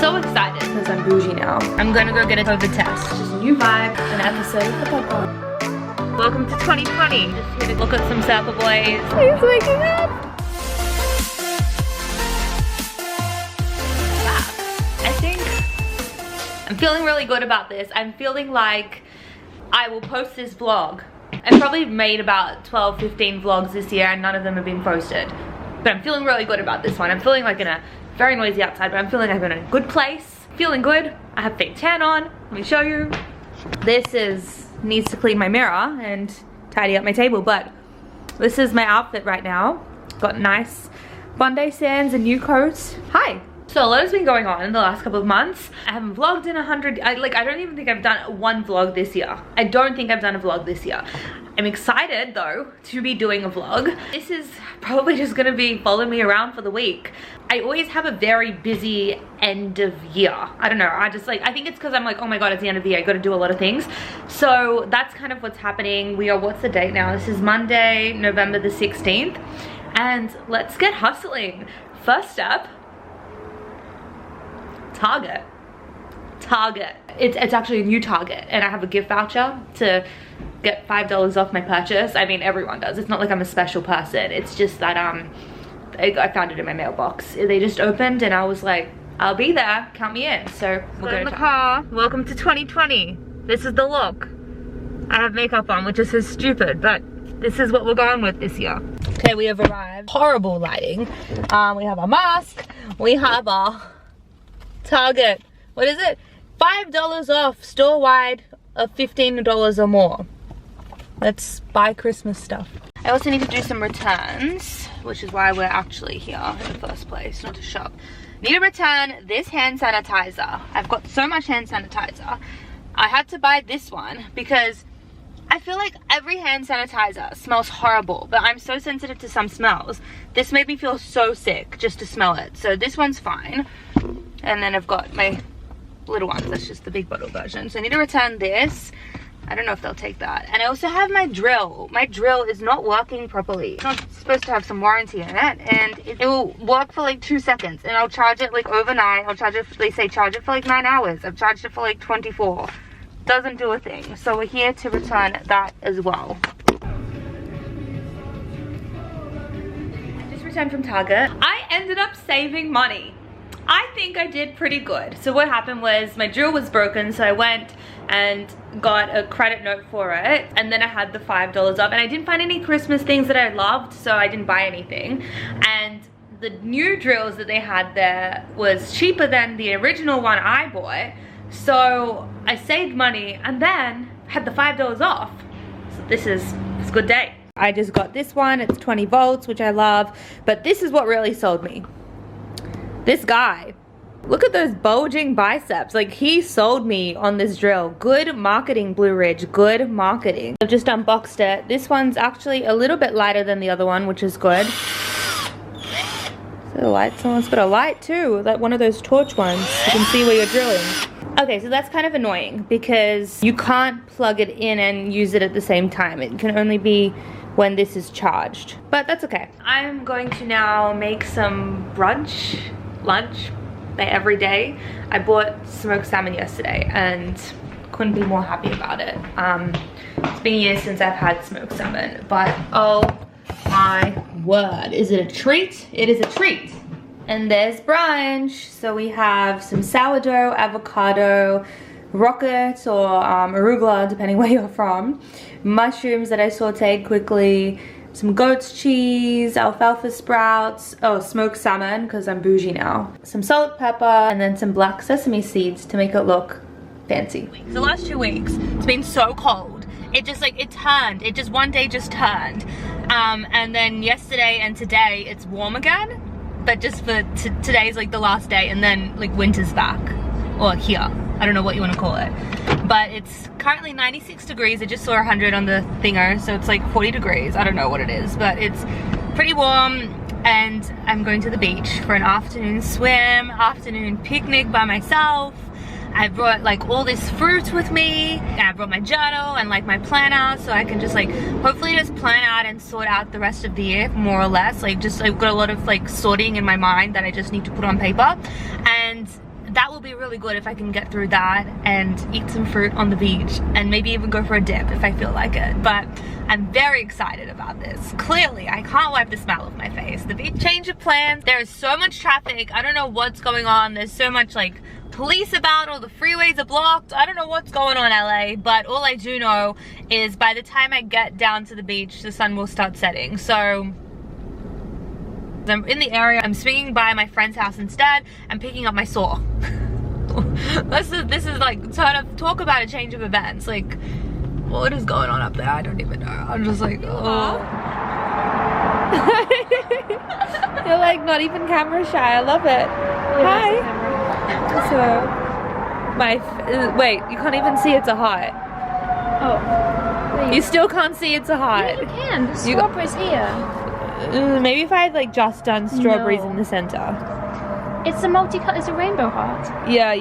so excited because I'm bougie now. I'm gonna go get a COVID test. Just a new vibe, an episode of the podcast. Welcome to 2020. Just here to look at some surfer boys. He's waking up. I think I'm feeling really good about this. I'm feeling like I will post this vlog. I've probably made about 12, 15 vlogs this year and none of them have been posted. But I'm feeling really good about this one. I'm feeling like in a very noisy outside, but I'm feeling like I'm in a good place. Feeling good. I have fake tan on. Let me show you. This needs to clean my mirror and tidy up my table, but this is my outfit right now. Got nice Bondi Sands and new coat. Hi. So a lot has been going on in the last couple of months. I haven't vlogged in 100, I don't even think I've done one vlog this year. I don't think I've done a vlog this year. I'm excited though to be doing a vlog. This is probably just gonna be following me around for the week. I always have a very busy end of year. I don't know, I think it's because I'm like, oh my god, it's the end of the year, I gotta do a lot of things. So that's kind of what's happening. We are, what's the date now? This is Monday, November the 16th. And let's get hustling. First up, Target. It's actually a new Target and I have a gift voucher to get $5 off my purchase. I mean, everyone does. It's not like I'm a special person. It's just that I found it in my mailbox. They just opened and I was like, I'll be there, count me in. So we're going to the car. Welcome to 2020. This is the look. I have makeup on, which is so stupid, but this is what we're going with this year. Okay, we have arrived. Horrible lighting. We have a mask. We have a Target, what is it? $5 off store-wide of $15 or more. Let's buy Christmas stuff. I also need to do some returns, which is why we're actually here in the first place, not to shop. Need to return this hand sanitizer. I've got so much hand sanitizer. I had to buy this one because I feel like every hand sanitizer smells horrible, but I'm so sensitive to some smells. This made me feel so sick just to smell it. So this one's fine. And then I've got my little ones. That's just the big bottle version. So I need to return this. I don't know if they'll take that. And I also have my drill. My drill is not working properly. It's not supposed to have some warranty in it. And it will work for like 2 seconds. And I'll charge it like overnight. I'll charge it, they say charge it for like 9 hours. I've charged it for like 24. Doesn't do a thing. So we're here to return that as well. I just returned from Target. I ended up saving money. I think I did pretty good. So what happened was my drill was broken, so I went and got a credit note for it, and then I had the $5 off, and I didn't find any Christmas things that I loved, so I didn't buy anything. And the new drills that they had there was cheaper than the original one I bought, so I saved money and then had the $5 off. So it's a good day. I just got this one. It's 20 volts, which I love, but this is what really sold me. This guy, look at those bulging biceps. Like, he sold me on this drill. Good marketing, Blue Ridge, good marketing. I've just unboxed it. This one's actually a little bit lighter than the other one, which is good. Is it a light? Someone's got a light too, like one of those torch ones. You can see where you're drilling. Okay, so that's kind of annoying because you can't plug it in and use it at the same time. It can only be when this is charged, but that's okay. I'm going to now make some lunch every day. I bought smoked salmon yesterday and couldn't be more happy about it. It's been years since I've had smoked salmon, but oh my word, is it a treat? It is a treat. And there's brunch. So we have some sourdough, avocado, rocket or arugula, depending where you're from, mushrooms that I sauteed quickly, some goat's cheese, alfalfa sprouts, oh, smoked salmon because I'm bougie now, some salt, pepper, and then some black sesame seeds to make it look fancy. The last 2 weeks, it's been so cold. It just it just one day just turned. And then yesterday and today it's warm again, but just for today's like the last day, and then like winter's back, or here. I don't know what you want to call it, but it's currently 96 degrees. I just saw 100 on the thinger, so it's like 40 degrees. I don't know what it is, but it's pretty warm, and I'm going to the beach for an afternoon swim, afternoon picnic by myself. I brought like all this fruit with me, and I brought my journal and like my planner, so I can just like hopefully just plan out and sort out the rest of the year more or less. Like just I've got a lot of like sorting in my mind that I just need to put on paper. And that will be really good if I can get through that and eat some fruit on the beach and maybe even go for a dip if I feel like it. But I'm very excited about this. Clearly, I can't wipe the smile off my face. The beach change of plans. There is so much traffic. I don't know what's going on. There's so much like police about, all the freeways are blocked. I don't know what's going on in LA, but all I do know is by the time I get down to the beach, the sun will start setting. So I'm in the area. I'm swinging by my friend's house instead and picking up my saw. This is like talk about a change of events. Like, what is going on up there? I don't even know. I'm just like, oh. You're like not even camera shy. I love it. Hi. So, wait, you can't even see it's a heart. Oh. You still can't see it's a heart. Yeah, you can. The strawberry's here. Maybe if I had like just done strawberries in the center. It's a multi-color. It's a rainbow heart. Yeah.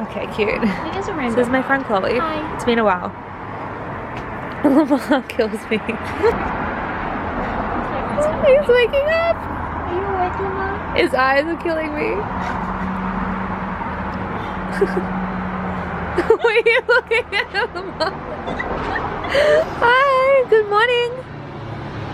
Okay, cute. It is a rainbow. This is my friend Chloe. Hi. It's been a while. Lamar kills me. He's waking up. Are you awake, Lamar? His eyes are killing me. What are you looking at, Lamar? Hi, good morning.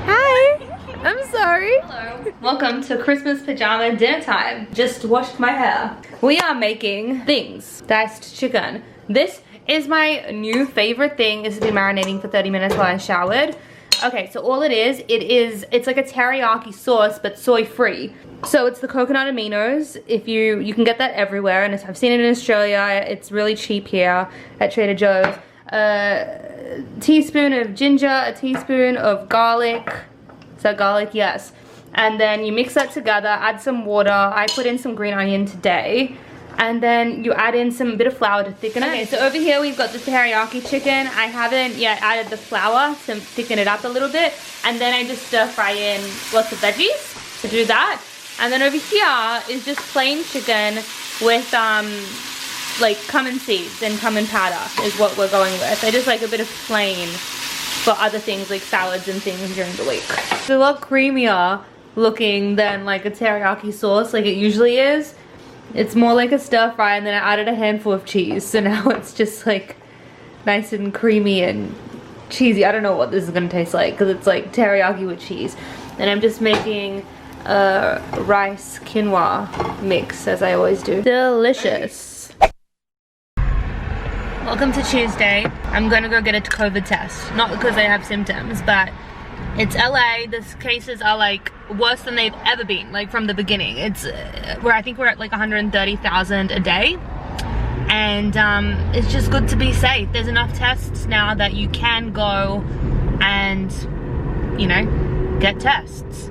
Hi. I'm sorry. Hello. Welcome to Christmas pajama dinner time. Just washed my hair. We are making things. Diced chicken. This is my new favorite thing. This has been marinating for 30 minutes while I showered. Okay, so all it's like a teriyaki sauce, but soy free. So it's the coconut aminos. If you can get that everywhere, and I've seen it in Australia. It's really cheap here at Trader Joe's. A teaspoon of ginger, a teaspoon of garlic. Is that garlic? Yes. And then you mix that together, add some water. I put in some green onion today. And then you add in some bit of flour to thicken it. Okay, so over here we've got the teriyaki chicken. I haven't yet added the flour to thicken it up a little bit. And then I just stir fry in lots of veggies to do that. And then over here is just plain chicken with like cumin seeds and cumin powder is what we're going with. I just like a bit of plain for other things like salads and things during the week. It's a lot creamier looking than like a teriyaki sauce like it usually is. It's more like a stir fry, and then I added a handful of cheese. So now it's just like nice and creamy and cheesy. I don't know what this is gonna taste like because it's like teriyaki with cheese. And I'm just making a rice quinoa mix as I always do. Delicious. Welcome to Tuesday. I'm gonna go get a COVID test. Not because I have symptoms, but it's LA. The cases are like worse than they've ever been, like from the beginning. It's I think we're at like 130,000 a day, and it's just good to be safe. There's enough tests now that you can go and, you know, get tests.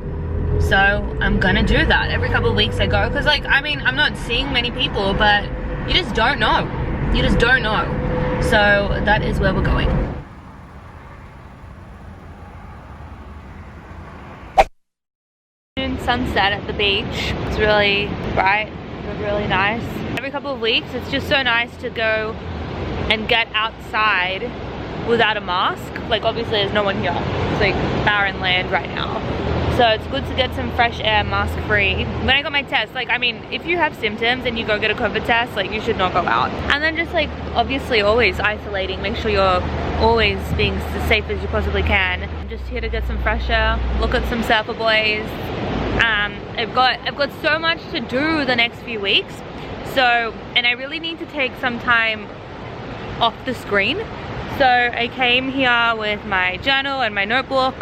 So I'm gonna do that every couple of weeks I go, because like, I mean, I'm not seeing many people, but you just don't know. You just don't know. So that is where we're going. Sunset at the beach. It's really bright, really nice. Every couple of weeks it's just so nice to go and get outside without a mask. Like obviously there's no one here. It's like barren land right now. So it's good to get some fresh air, mask free. When I got my test, like, I mean, if you have symptoms and you go get a COVID test, like you should not go out. And then just like obviously always isolating, make sure you're always being as safe as you possibly can. I'm just here to get some fresh air, look at some surfer boys. I've got so much to do the next few weeks, so, and I really need to take some time off the screen. So I came here with my journal and my notebook,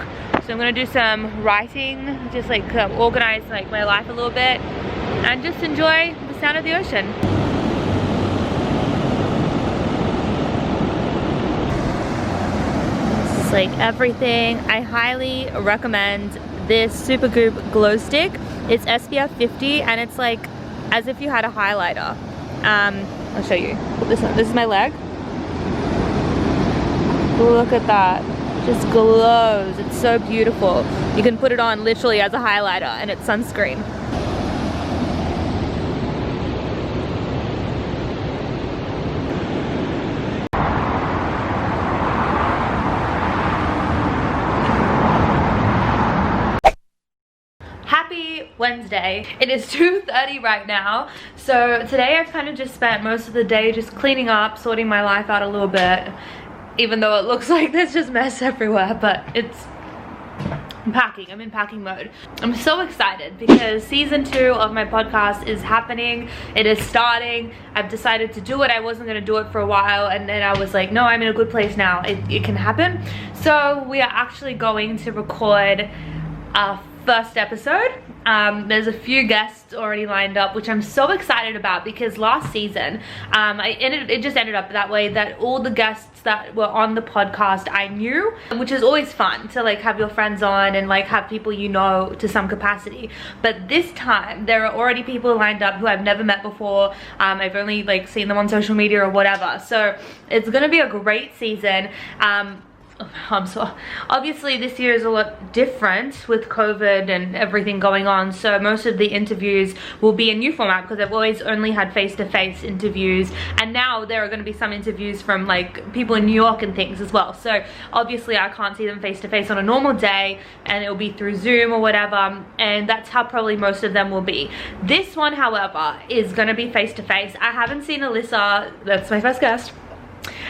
so I'm gonna do some writing, just like organize like my life a little bit and just enjoy the sound of the ocean. This is like everything. I highly recommend this Supergoop glow stick. It's SPF 50 and it's like as if you had a highlighter. I'll show you. This is my leg. Look at that. Just glows. It's so beautiful. You can put it on literally as a highlighter and it's sunscreen. Wednesday. It is 2:30 right now. So today I've kind of just spent most of the day just cleaning up, sorting my life out a little bit. Even though it looks like there's just mess everywhere, but I'm packing. I'm in packing mode. I'm so excited because season 2 of my podcast is happening. It is starting. I've decided to do it. I wasn't going to do it for a while, and then I was like, no, I'm in a good place now. It can happen. So we are actually going to record our first episode. There's a few guests already lined up, which I'm so excited about because last season it just ended up that way, that all the guests that were on the podcast I knew, which is always fun to like have your friends on and like have people you know to some capacity. But this time there are already people lined up who I've never met before. I've only like seen them on social media or whatever, so it's gonna be a great season. Obviously this year is a lot different with COVID and everything going on, so most of the interviews will be a new format because I've always only had face-to-face interviews, and now there are going to be some interviews from like people in New York and things as well. So obviously I can't see them face-to-face on a normal day, and it'll be through Zoom or whatever, and that's how probably most of them will be. This one, however, is going to be face-to-face. I haven't seen Alyssa. That's my first guest.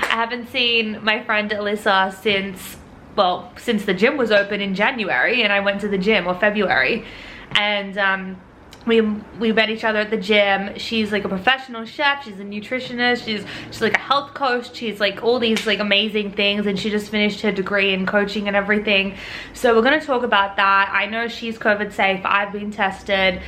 I haven't seen my friend Alyssa since the gym was open in January, and I went to the gym, or February, and we met each other at the gym. She's like a professional chef, she's a nutritionist, she's like a health coach, she's like all these like amazing things, and she just finished her degree in coaching and everything. So we're gonna talk about that. I know she's COVID safe, I've been tested.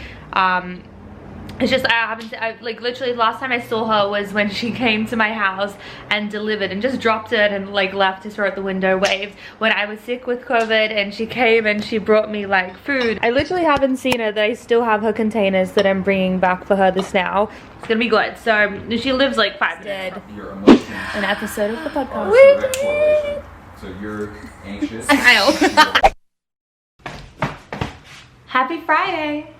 It's just I like literally last time I saw her was when she came to my house and delivered and just dropped it and like left us her at the window, waved when I was sick with COVID, and she came and she brought me like food. I literally haven't seen her. They still have her containers that I'm bringing back for her this now. It's gonna be good. So she lives like 5 minutes. An episode of the podcast. We did. So you're anxious. I know. Happy Friday.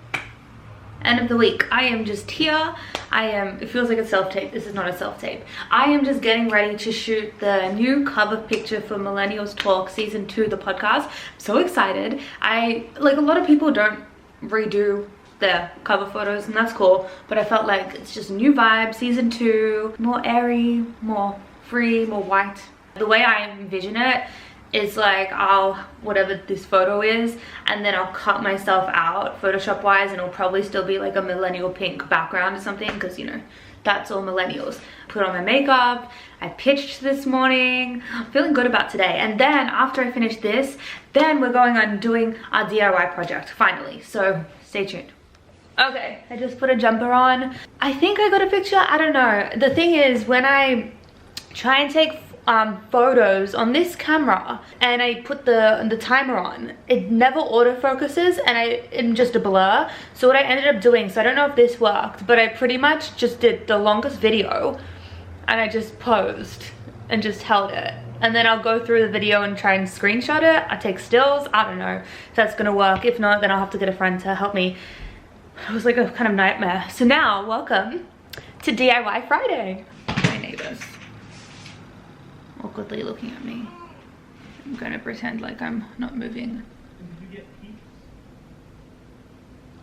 End of the week. I am just here. It feels like a self-tape. This is not a self-tape. I am just getting ready to shoot the new cover picture for Millennials Talk season 2 of the podcast. I'm so excited. Like a lot of people don't redo their cover photos, and that's cool, but I felt like it's just a new vibe. Season 2, more airy, more free, more white. The way I envision it is like whatever this photo is, and then I'll cut myself out Photoshop wise, and it'll probably still be like a millennial pink background or something, because you know that's all millennials. Put on my makeup. I pitched this morning. I'm feeling good about today, and then after I finish this, then we're going on doing our DIY project finally, so stay tuned. Okay, I just put a jumper on. I think I got a picture. I don't know. The thing is, when I try and take photos on this camera and I put the timer on, it never autofocuses, and I'm just a blur. So what I ended up doing, so I don't know if this worked, but I pretty much just did the longest video and I just posed and just held it, and then I'll go through the video and try and screenshot it. I take stills. I don't know if that's gonna work. If not, then I'll have to get a friend to help me. It was like a kind of nightmare. So now welcome to DIY Friday. My neighbors awkwardly looking at me. I'm gonna pretend like I'm not moving.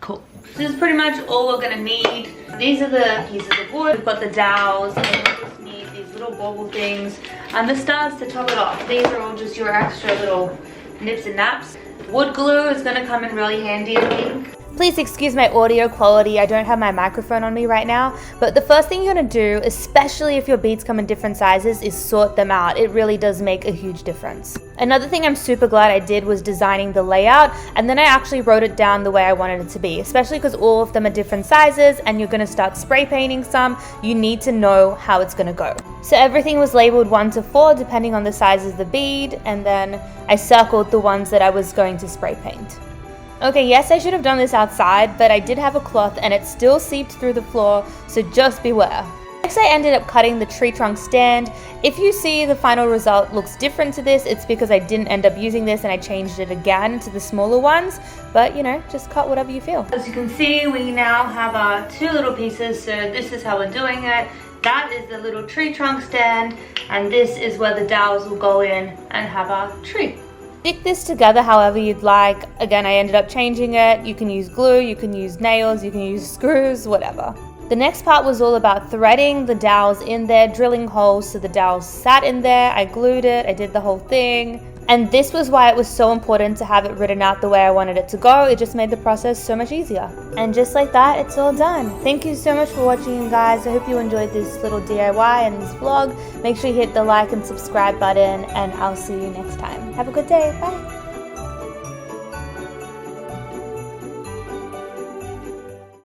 Cool. This is pretty much all we're gonna need. These are the pieces of wood. We've got the dowels, and then we just need these little bauble things and the stars to top it off. These are all just your extra little nips and naps. Wood glue is gonna come in really handy, I think. Please excuse my audio quality. I don't have my microphone on me right now, but the first thing you're gonna do, especially if your beads come in different sizes, is sort them out. It really does make a huge difference. Another thing I'm super glad I did was designing the layout, and then I actually wrote it down the way I wanted it to be, especially because all of them are different sizes and you're gonna start spray painting some. You need to know how it's gonna go. So everything was labeled 1 to 4 depending on the size of the bead, and then I circled the ones that I was going to spray paint. Okay, yes, I should have done this outside, but I did have a cloth and it still seeped through the floor, so just beware. Next, I ended up cutting the tree trunk stand. If you see the final result looks different to this, it's because I didn't end up using this and I changed it again to the smaller ones, but you know, just cut whatever you feel. As you can see, we now have our 2 little pieces, so this is how we're doing it. That is the little tree trunk stand, and this is where the dowels will go in and have our tree. Stick this together however you'd like. Again, I ended up changing it. You can use glue, you can use nails, you can use screws, whatever. The next part was all about threading the dowels in there, drilling holes so the dowels sat in there. I glued it, I did the whole thing. And this was why it was so important to have it written out the way I wanted it to go. It just made the process so much easier. And just like that, it's all done. Thank you so much for watching, you guys. I hope you enjoyed this little DIY and this vlog. Make sure you hit the like and subscribe button, and I'll see you next time. Have a good day. Bye.